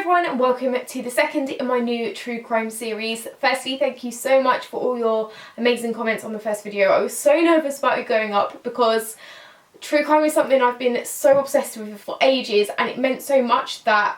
everyone and welcome to the second in my new true crime series. Firstly, thank you so much for all your amazing comments on the first video. I was so nervous about it going up because true crime is something I've been so obsessed with for ages, and it meant so much that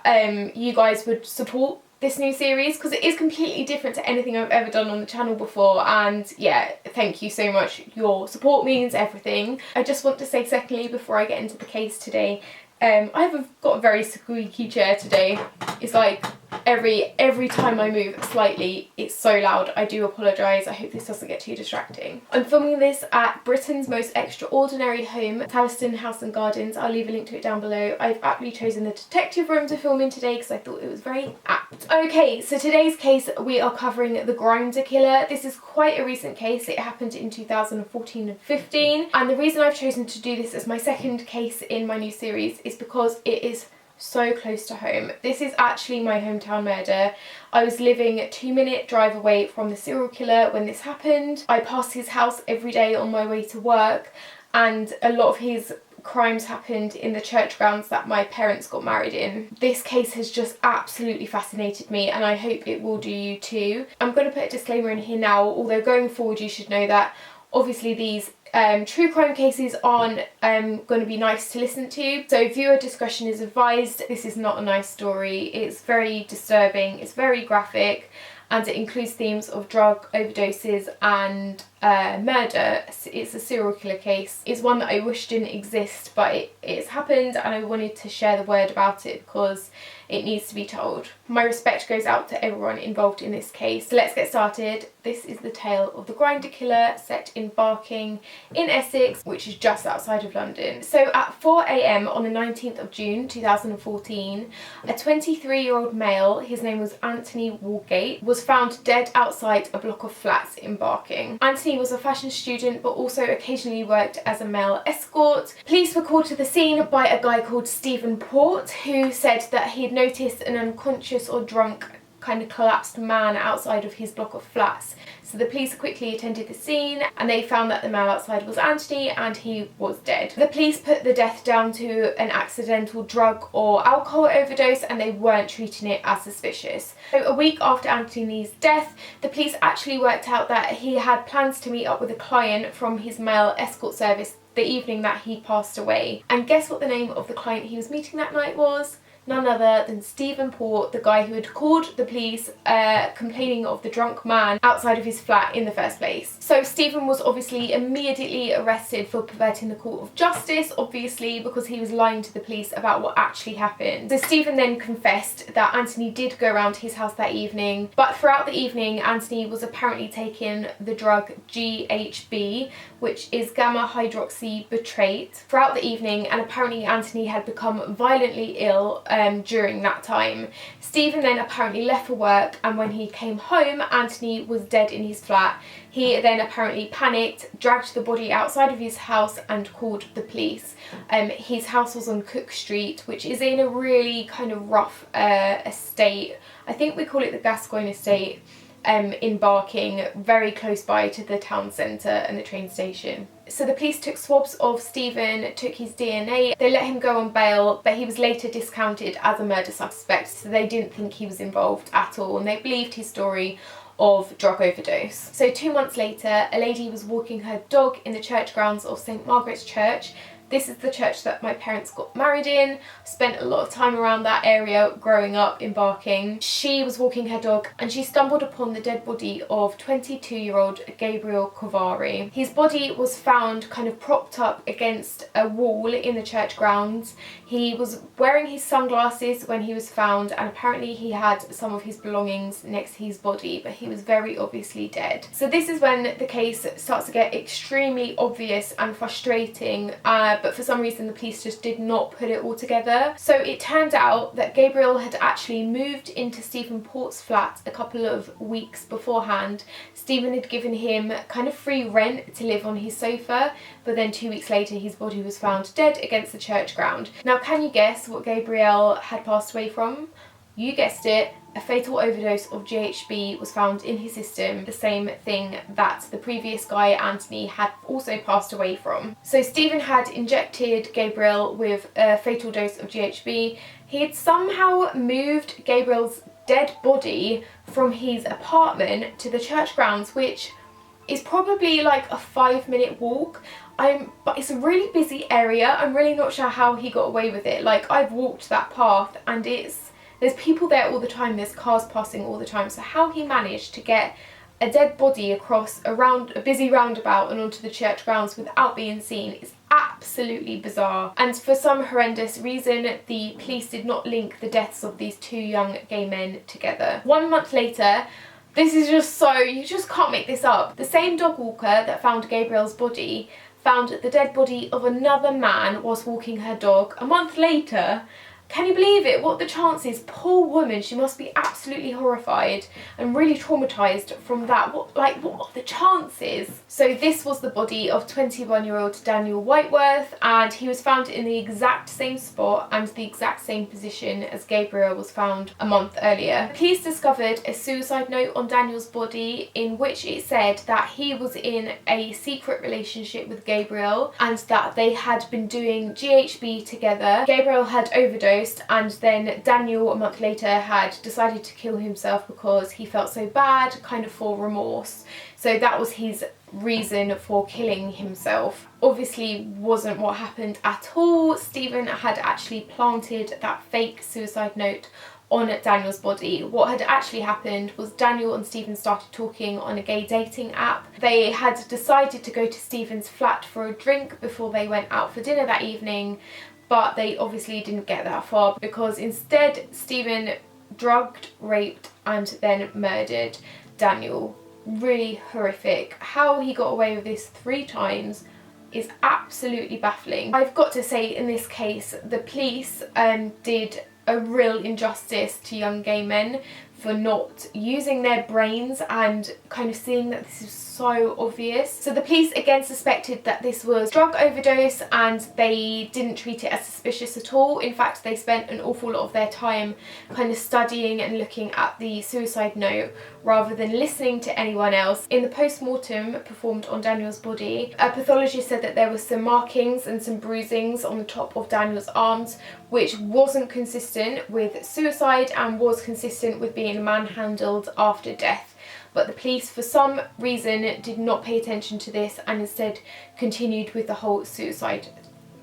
you guys would support this new series because it is completely different to anything I've ever done on the channel before. And yeah, thank you so much. Your support means everything. I just want to say secondly, before I get into the case today, I've got a very squeaky chair today. It's like every time I move slightly, it's so loud. I do apologise. I hope this doesn't get too distracting. I'm filming this at Britain's most extraordinary home, Taliston House and Gardens. I'll leave a link to it down below. I've aptly chosen the detective room to film in today because I thought it was very apt. Okay, so today's case, we are covering the GRINDR killer. This is quite a recent case. It happened in 2014 and 15, and the reason I've chosen to do this as my second case in my new series is because it is so close to home. This is actually my hometown murder. I was living a 2-minute drive away from the serial killer when this happened. I passed his house every day on my way to work, and a lot of his crimes happened in the church grounds that my parents got married in. This case has just absolutely fascinated me, and I hope it will do you too. I'm going to put a disclaimer in here now, although going forward you should know that obviously these true crime cases aren't going to be nice to listen to, so viewer discretion is advised. This is not a nice story. It's very disturbing, it's very graphic, and it includes themes of drug overdoses and murder. It's a serial killer case. It's one that I wish didn't exist, but it's happened, and I wanted to share the word about it because it needs to be told. My respect goes out to everyone involved in this case. So let's get started. This is the tale of the GRINDR killer, set in Barking in Essex, which is just outside of London. So at 4 AM on the 19th of June 2014, a 23-year-old male, his name was Anthony Walgate, was found dead outside a block of flats in Barking. Anthony was a fashion student but also occasionally worked as a male escort. Police were called to the scene by a guy called Stephen Port, who said that he had noticed an unconscious or drunk kind of collapsed man outside of his block of flats. So the police quickly attended the scene and they found that the man outside was Anthony and he was dead. The police put the death down to an accidental drug or alcohol overdose, and they weren't treating it as suspicious. So a week after Anthony's death, the police actually worked out that he had plans to meet up with a client from his male escort service the evening that he passed away. And guess what the name of the client he was meeting that night was? None other than Stephen Port, the guy who had called the police complaining of the drunk man outside of his flat in the first place. So Stephen was obviously immediately arrested for perverting the court of justice, obviously because he was lying to the police about what actually happened. So Stephen then confessed that Anthony did go around to his house that evening, but throughout the evening Anthony was apparently taking the drug GHB, which is gamma hydroxybutyric, throughout the evening, and apparently Anthony had become violently ill during that time. Stephen then apparently left for work, and when he came home Anthony was dead in his flat. He then apparently panicked, dragged the body outside of his house and called the police. His house was on Cook Street, which is in a really kind of rough estate. I think we call it the Gascoigne estate, in Barking, very close by to the town centre and the train station. So the police took swabs of Stephen, took his DNA, they let him go on bail, but he was later discounted as a murder suspect, so they didn't think he was involved at all, and they believed his story of drug overdose. So 2 months later, a lady was walking her dog in the church grounds of St Margaret's Church. This is the church that my parents got married in. Spent a lot of time around that area growing up in Barking. She was walking her dog and she stumbled upon the dead body of 22-year-old Gabriel Kovari. His body was found kind of propped up against a wall in the church grounds. He was wearing his sunglasses when he was found, and apparently he had some of his belongings next to his body, but he was very obviously dead. So this is when the case starts to get extremely obvious and frustrating, but for some reason the police just did not put it all together. So it turned out that Gabriel had actually moved into Stephen Port's flat a couple of weeks beforehand. Stephen had given him kind of free rent to live on his sofa, but then 2 weeks later his body was found dead against the church ground. Now, can you guess what Gabriel had passed away from? You guessed it, a fatal overdose of GHB was found in his system, the same thing that the previous guy, Anthony, had also passed away from. So Stephen had injected Gabriel with a fatal dose of GHB. He had somehow moved Gabriel's dead body from his apartment to the church grounds, which is probably like a 5-minute walk. But it's a really busy area. I'm really not sure how he got away with it. Like, I've walked that path and there's people there all the time, there's cars passing all the time. So how he managed to get a dead body across a busy roundabout and onto the church grounds without being seen is absolutely bizarre. And for some horrendous reason, the police did not link the deaths of these 2 young gay men together. 1 month later, this is just so, you just can't make this up. The same dog walker that found Gabriel's body found the dead body of another man whilst walking her dog a month later. Can you believe it? What are the chances? Poor woman, she must be absolutely horrified and really traumatised from that. What are the chances? So this was the body of 21-year-old Daniel Whiteworth, and he was found in the exact same spot and the exact same position as Gabriel was found a month earlier. The police discovered a suicide note on Daniel's body in which it said that he was in a secret relationship with Gabriel and that they had been doing GHB together. Gabriel had overdosed, and then Daniel a month later had decided to kill himself because he felt so bad, kind of for remorse. So that was his reason for killing himself. Obviously wasn't what happened at all. Stephen had actually planted that fake suicide note on Daniel's body. What had actually happened was Daniel and Stephen started talking on a gay dating app. They had decided to go to Stephen's flat for a drink before they went out for dinner that evening, but they obviously didn't get that far because instead Stephen drugged, raped and then murdered Daniel. Really horrific. How he got away with this 3 times is absolutely baffling. I've got to say, in this case, the police did a real injustice to young gay men for not using their brains and kind of seeing that this is so obvious. So the police again suspected that this was drug overdose and they didn't treat it as suspicious at all. In fact, they spent an awful lot of their time kind of studying and looking at the suicide note rather than listening to anyone else. In the post-mortem performed on Daniel's body, a pathologist said that there were some markings and some bruisings on the top of Daniel's arms, which wasn't consistent with suicide and was consistent with being manhandled after death. But the police, for some reason, did not pay attention to this and instead continued with the whole suicide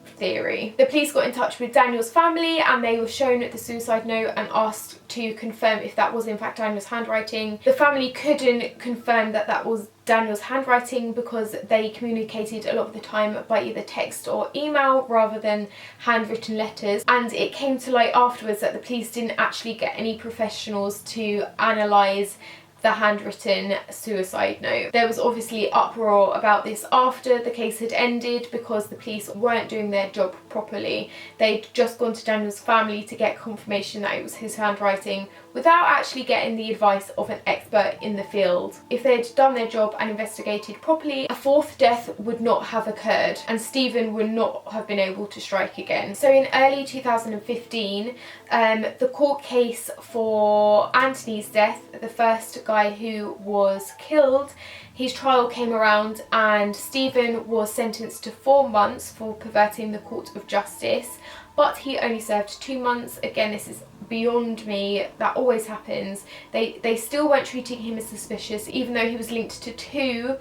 theory. The police got in touch with Daniel's family and they were shown the suicide note and asked to confirm if that was in fact Daniel's handwriting. The family couldn't confirm that that was Daniel's handwriting because they communicated a lot of the time by either text or email rather than handwritten letters, and it came to light afterwards that the police didn't actually get any professionals to analyse the handwritten suicide note. There was obviously uproar about this after the case had ended because the police weren't doing their job properly. They'd just gone to Daniel's family to get confirmation that it was his handwriting without actually getting the advice of an expert in the field. If they'd done their job and investigated properly, a 4th death would not have occurred and Stephen would not have been able to strike again. So in early 2015, the court case for Anthony's death, the first guy who was killed, his trial came around and Stephen was sentenced to 4 months for perverting the court of justice, but he only served 2 months. Again, this is beyond me. That always happens. They still weren't treating him as suspicious, even though he was linked to 2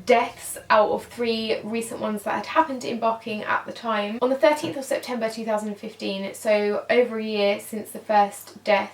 deaths out of 3 recent ones that had happened in Barking at the time. On the 13th of September 2015, so over a year since the first death,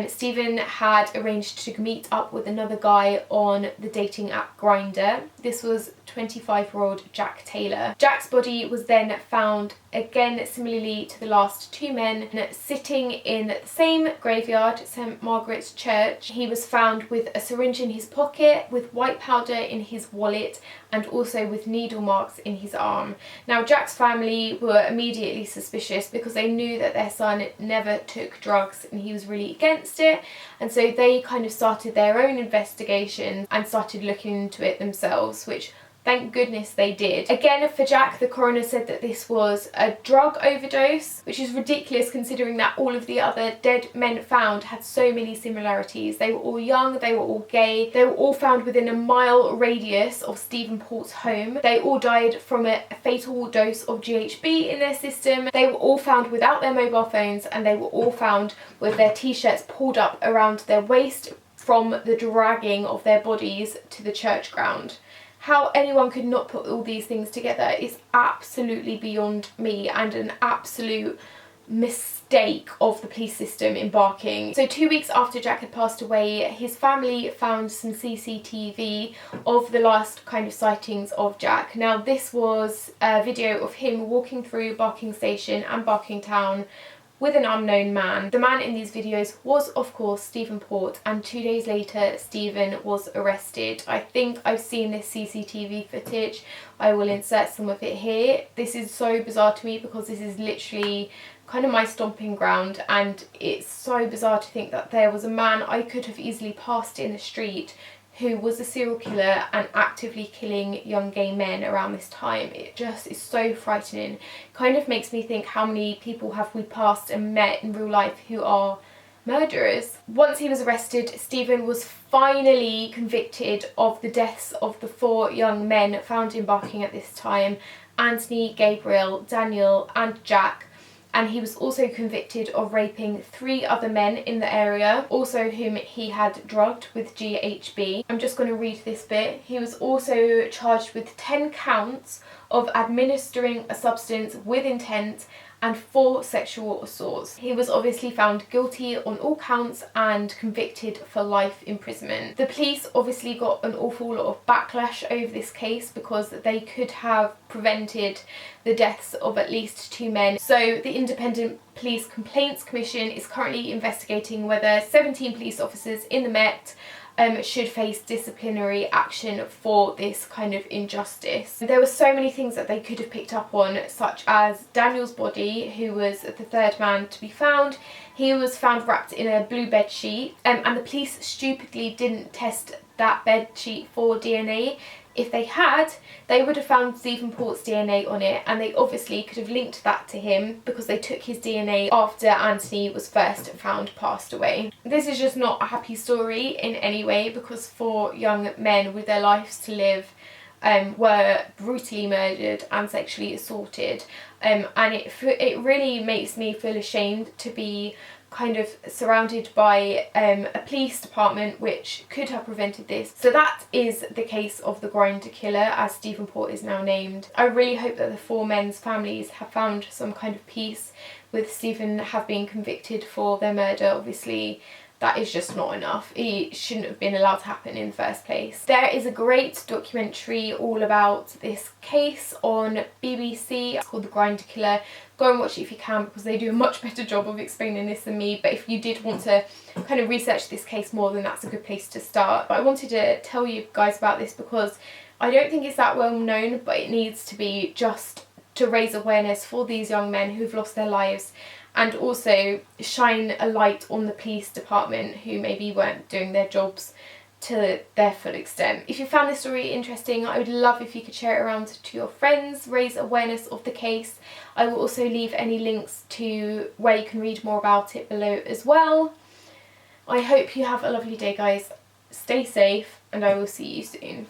Stephen had arranged to meet up with another guy on the dating app GRINDR. This was 25-year-old Jack Taylor. Jack's body was then found, again similarly to the last 2 men, sitting in the same graveyard, St Margaret's Church. He was found with a syringe in his pocket, with white powder in his wallet, and also with needle marks in his arm. Now, Jack's family were immediately suspicious because they knew that their son never took drugs and he was really against it, and so they kind of started their own investigation and started looking into it themselves, which Thank goodness they did. Again, for Jack, the coroner said that this was a drug overdose, which is ridiculous considering that all of the other dead men found had so many similarities. They were all young, they were all gay, they were all found within a mile radius of Stephen Port's home. They all died from a fatal dose of GHB in their system. They were all found without their mobile phones, and they were all found with their t-shirts pulled up around their waist from the dragging of their bodies to the church ground. How anyone could not put all these things together is absolutely beyond me, and an absolute mistake of the police system embarking. So 2 weeks after Jack had passed away, his family found some CCTV of the last kind of sightings of Jack. Now this was a video of him walking through Barking Station and Barking Town with an unknown man. The man in these videos was of course Stephen Port, and 2 days later Stephen was arrested. I think I've seen this CCTV footage. I will insert some of it here. This is so bizarre to me because this is literally kind of my stomping ground, and it's so bizarre to think that there was a man I could have easily passed in the street who was a serial killer and actively killing young gay men around this time. It just is so frightening. Kind of makes me think, how many people have we passed and met in real life who are murderers? Once he was arrested, Stephen was finally convicted of the deaths of the 4 young men found in Barking at this time: Anthony, Gabriel, Daniel and Jack. And he was also convicted of raping 3 other men in the area, also whom he had drugged with GHB. I'm just going to read this bit. He was also charged with 10 counts of administering a substance with intent and 4 sexual assaults. He was obviously found guilty on all counts and convicted for life imprisonment. The police obviously got an awful lot of backlash over this case because they could have prevented the deaths of at least 2 men. So the Independent Police Complaints Commission is currently investigating whether 17 police officers in the Met should face disciplinary action for this kind of injustice. There were so many things that they could have picked up on, such as Daniel's body, who was the 3rd man to be found. He was found wrapped in a blue bed sheet, and the police stupidly didn't test that bed sheet for DNA. If they had, they would have found Stephen Port's DNA on it, and they obviously could have linked that to him because they took his DNA after Anthony was first found passed away. This is just not a happy story in any way, because 4 young men with their lives to live were brutally murdered and sexually assaulted, and it really makes me feel ashamed to be kind of surrounded by a police department which could have prevented this. So that is the case of the GRINDR killer, as Stephen Port is now named. I really hope that the 4 men's families have found some kind of peace with Stephen have been convicted for their murder. Obviously that is just not enough. It shouldn't have been allowed to happen in the first place. There is a great documentary all about this case on BBC. It's called The GRINDR Killer. Go and watch it if you can, because they do a much better job of explaining this than me. But if you did want to kind of research this case more, then that's a good place to start. But I wanted to tell you guys about this because I don't think it's that well known, but it needs to be, just to raise awareness for these young men who've lost their lives, and also shine a light on the police department who maybe weren't doing their jobs to their full extent. If you found this story interesting, I would love if you could share it around to your friends, raise awareness of the case. I will also leave any links to where you can read more about it below as well. I hope you have a lovely day, guys. Stay safe, and I will see you soon.